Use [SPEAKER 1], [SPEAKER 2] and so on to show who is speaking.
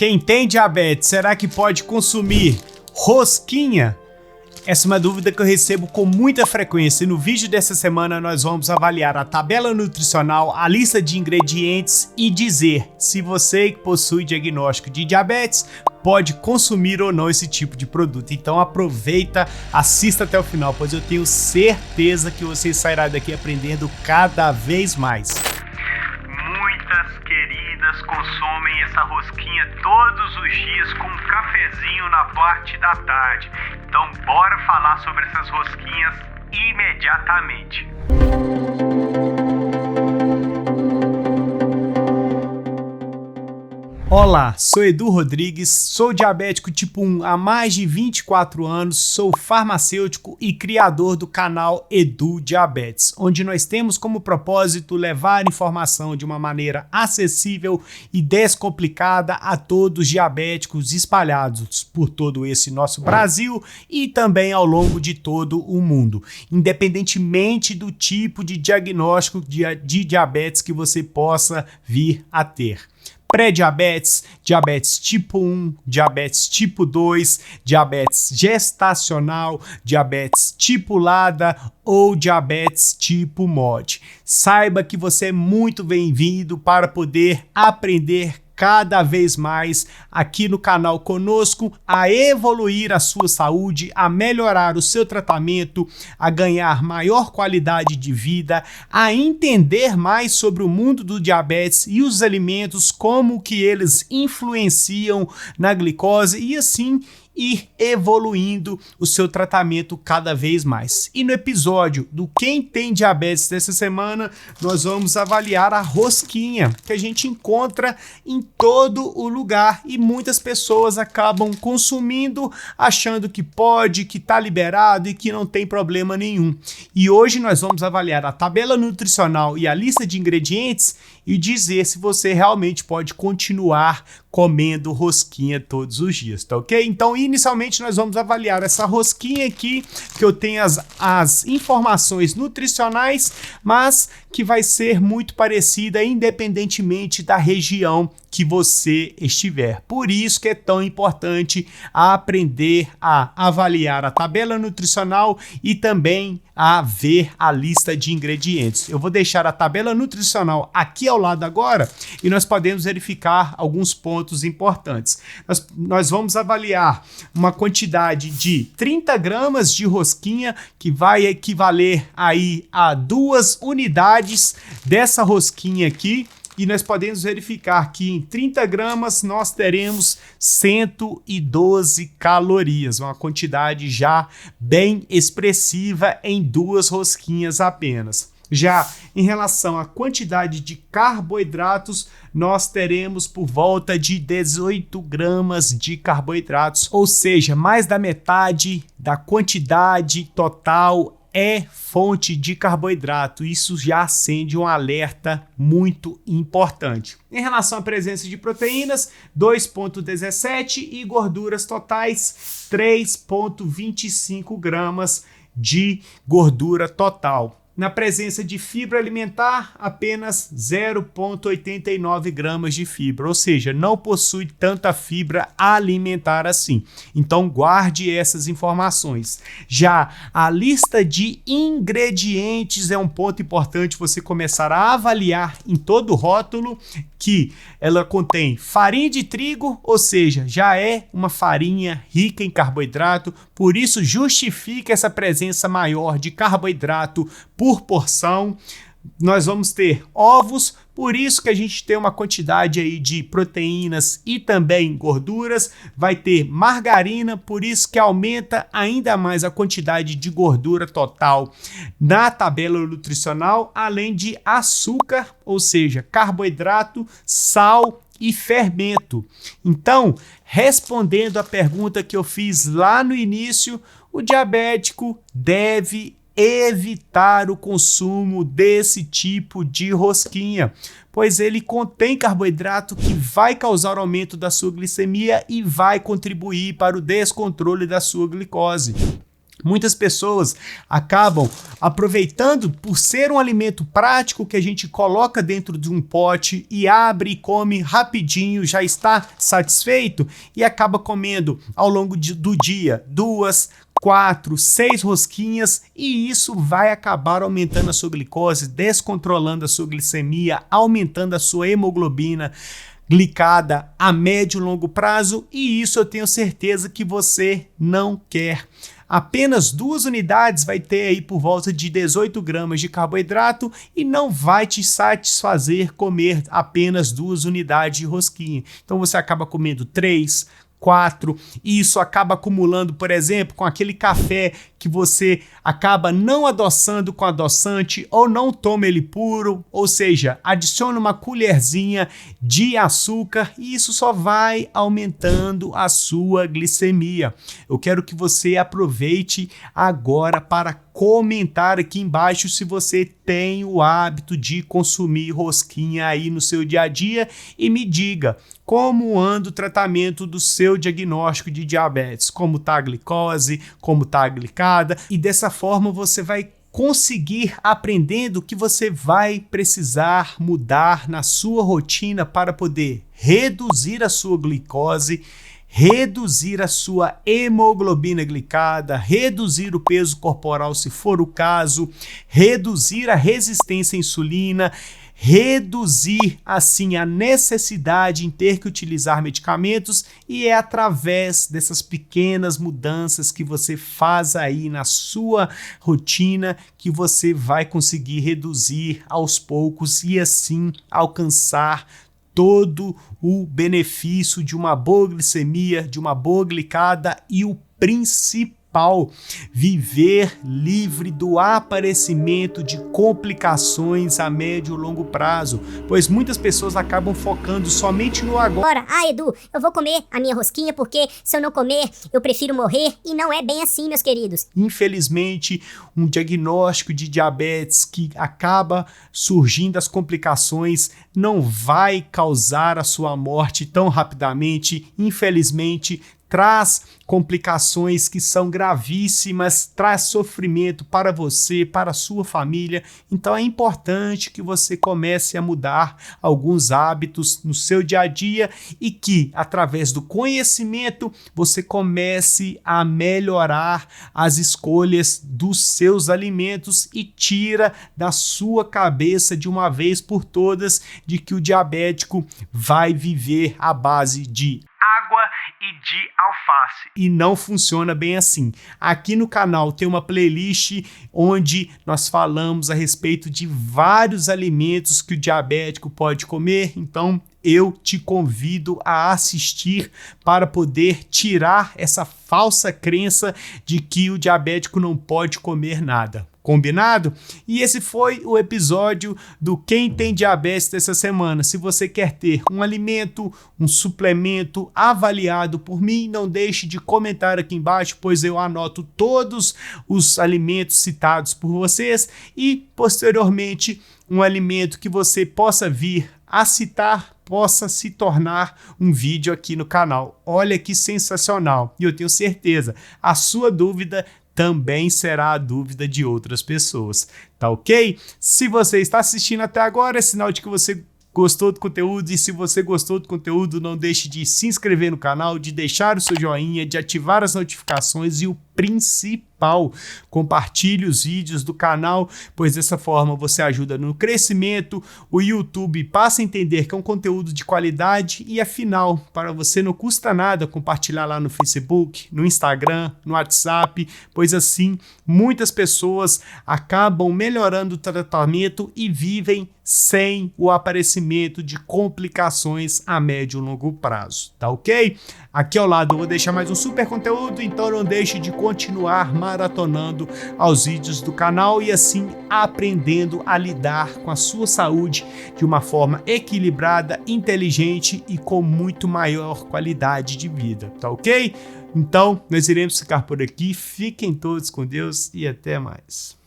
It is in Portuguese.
[SPEAKER 1] Quem tem diabetes, será que pode consumir rosquinha? Essa é uma dúvida que eu recebo com muita frequência e no vídeo dessa semana nós vamos avaliar a tabela nutricional, a lista de ingredientes e dizer se você que possui diagnóstico de diabetes pode consumir ou não esse tipo de produto. Então aproveita, assista até o final, pois eu tenho certeza que você sairá daqui aprendendo cada vez mais.
[SPEAKER 2] Muitas queridas consomem essa rosquinha todos os dias com um cafezinho na parte da tarde. Então bora falar sobre essas rosquinhas imediatamente.
[SPEAKER 1] Olá, sou Edu Rodrigues, sou diabético tipo 1 há mais de 24 anos, sou farmacêutico e criador do canal Edu Diabetes, onde nós temos como propósito levar informação de uma maneira acessível e descomplicada a todos os diabéticos espalhados por todo esse nosso Brasil e também ao longo de todo o mundo, independentemente do tipo de diagnóstico de diabetes que você possa vir a ter. Pré-diabetes, diabetes tipo 1, diabetes tipo 2, diabetes gestacional, diabetes tipo LADA ou diabetes tipo MOD. Saiba que você é muito bem-vindo para poder aprender cada vez mais aqui no canal conosco, a evoluir a sua saúde, a melhorar o seu tratamento, a ganhar maior qualidade de vida, a entender mais sobre o mundo do diabetes e os alimentos, como que eles influenciam na glicose e assim ir evoluindo o seu tratamento cada vez mais. E no episódio do Quem Tem Diabetes dessa semana, nós vamos avaliar a rosquinha, que a gente encontra em todo o lugar e muitas pessoas acabam consumindo, achando que pode, que está liberado e que não tem problema nenhum. E hoje nós vamos avaliar a tabela nutricional e a lista de ingredientes e dizer se você realmente pode continuar comendo rosquinha todos os dias, tá ok? Então, inicialmente, nós vamos avaliar essa rosquinha aqui, que eu tenho as informações nutricionais, mas que vai ser muito parecida independentemente da região que você estiver. Por isso que é tão importante aprender a avaliar a tabela nutricional e também a ver a lista de ingredientes. Eu vou deixar a tabela nutricional aqui ao lado agora e nós podemos verificar alguns pontos importantes. Nós vamos avaliar uma quantidade de 30 gramas de rosquinha, que vai equivaler aí a 2 unidades dessa rosquinha aqui. E nós podemos verificar que em 30 gramas nós teremos 112 calorias, uma quantidade já bem expressiva em 2 rosquinhas apenas. Já em relação à quantidade de carboidratos, nós teremos por volta de 18 gramas de carboidratos, ou seja, mais da metade da quantidade total é fonte de carboidrato. Isso já acende um alerta muito importante. Em relação à presença de proteínas, 2,17 e gorduras totais, 3,25 gramas de gordura total. Na presença de fibra alimentar, apenas 0,89 gramas de fibra, ou seja, não possui tanta fibra alimentar assim. Então guarde essas informações. Já a lista de ingredientes é um ponto importante você começar a avaliar em todo o rótulo, que ela contém farinha de trigo, ou seja, já é uma farinha rica em carboidrato, por isso justifica essa presença maior de carboidrato por porção. Nós vamos ter ovos, por isso que a gente tem uma quantidade aí de proteínas e também gorduras. Vai ter margarina, por isso que aumenta ainda mais a quantidade de gordura total na tabela nutricional, além de açúcar, ou seja, carboidrato, sal e fermento. Então, respondendo a pergunta que eu fiz lá no início, o diabético deve evitar o consumo desse tipo de rosquinha, pois ele contém carboidrato que vai causar aumento da sua glicemia e vai contribuir para o descontrole da sua glicose. Muitas pessoas acabam aproveitando por ser um alimento prático que a gente coloca dentro de um pote e abre e come rapidinho, já está satisfeito e acaba comendo ao longo do dia 2, 4, 6 rosquinhas e isso vai acabar aumentando a sua glicose, descontrolando a sua glicemia, aumentando a sua hemoglobina glicada a médio e longo prazo e isso eu tenho certeza que você não quer. Apenas 2 unidades vai ter aí por volta de 18 gramas de carboidrato e não vai te satisfazer comer apenas 2 unidades de rosquinha. Então você acaba comendo 3, 4, e isso acaba acumulando, por exemplo, com aquele café que você acaba não adoçando com adoçante ou não toma ele puro, ou seja, adiciona uma colherzinha de açúcar e isso só vai aumentando a sua glicemia. Eu quero que você aproveite agora para comentar aqui embaixo se você tem o hábito de consumir rosquinha aí no seu dia a dia e me diga como anda o tratamento do seu diagnóstico de diabetes, como está a glicose, como está a glicada, e dessa forma você vai conseguir aprendendo o que você vai precisar mudar na sua rotina para poder reduzir a sua glicose, reduzir a sua hemoglobina glicada, reduzir o peso corporal se for o caso, reduzir a resistência à insulina, reduzir assim a necessidade em ter que utilizar medicamentos e é através dessas pequenas mudanças que você faz aí na sua rotina que você vai conseguir reduzir aos poucos e assim alcançar todo o benefício de uma boa glicemia, de uma boa glicada e o principal, viver livre do aparecimento de complicações a médio e longo prazo, pois muitas pessoas acabam focando somente no agora.
[SPEAKER 3] Edu, eu vou comer a minha rosquinha porque se eu não comer, eu prefiro morrer e não é bem assim, meus queridos.
[SPEAKER 1] Infelizmente, um diagnóstico de diabetes que acaba surgindo as complicações não vai causar a sua morte tão rapidamente, infelizmente, traz complicações que são gravíssimas, traz sofrimento para você, para a sua família. Então é importante que você comece a mudar alguns hábitos no seu dia a dia e que, através do conhecimento, você comece a melhorar as escolhas dos seus alimentos e tira da sua cabeça de uma vez por todas de que o diabético vai viver à base de
[SPEAKER 2] água e de alface.
[SPEAKER 1] E não funciona bem assim. Aqui no canal tem uma playlist onde nós falamos a respeito de vários alimentos que o diabético pode comer, então eu te convido a assistir para poder tirar essa falsa crença de que o diabético não pode comer nada. Combinado? E esse foi o episódio do Quem Tem Diabetes dessa semana. Se você quer ter um alimento, um suplemento avaliado por mim, não deixe de comentar aqui embaixo, pois eu anoto todos os alimentos citados por vocês e, posteriormente, um alimento que você possa vir a citar possa se tornar um vídeo aqui no canal. Olha que sensacional! E eu tenho certeza, a sua dúvida também será a dúvida de outras pessoas, tá ok? Se você está assistindo até agora, é sinal de que você gostou do conteúdo e se você gostou do conteúdo, não deixe de se inscrever no canal, de deixar o seu joinha, de ativar as notificações e o principal, compartilhe os vídeos do canal, pois dessa forma você ajuda no crescimento, o YouTube passa a entender que é um conteúdo de qualidade e afinal, para você não custa nada compartilhar lá no Facebook, no Instagram, no WhatsApp, pois assim muitas pessoas acabam melhorando o tratamento e vivem sem o aparecimento de complicações a médio e longo prazo, tá ok? Aqui ao lado eu vou deixar mais um super conteúdo, então não deixe de continuar maratonando aos vídeos do canal e assim aprendendo a lidar com a sua saúde de uma forma equilibrada, inteligente e com muito maior qualidade de vida, tá ok? Então, nós iremos ficar por aqui, fiquem todos com Deus e até mais.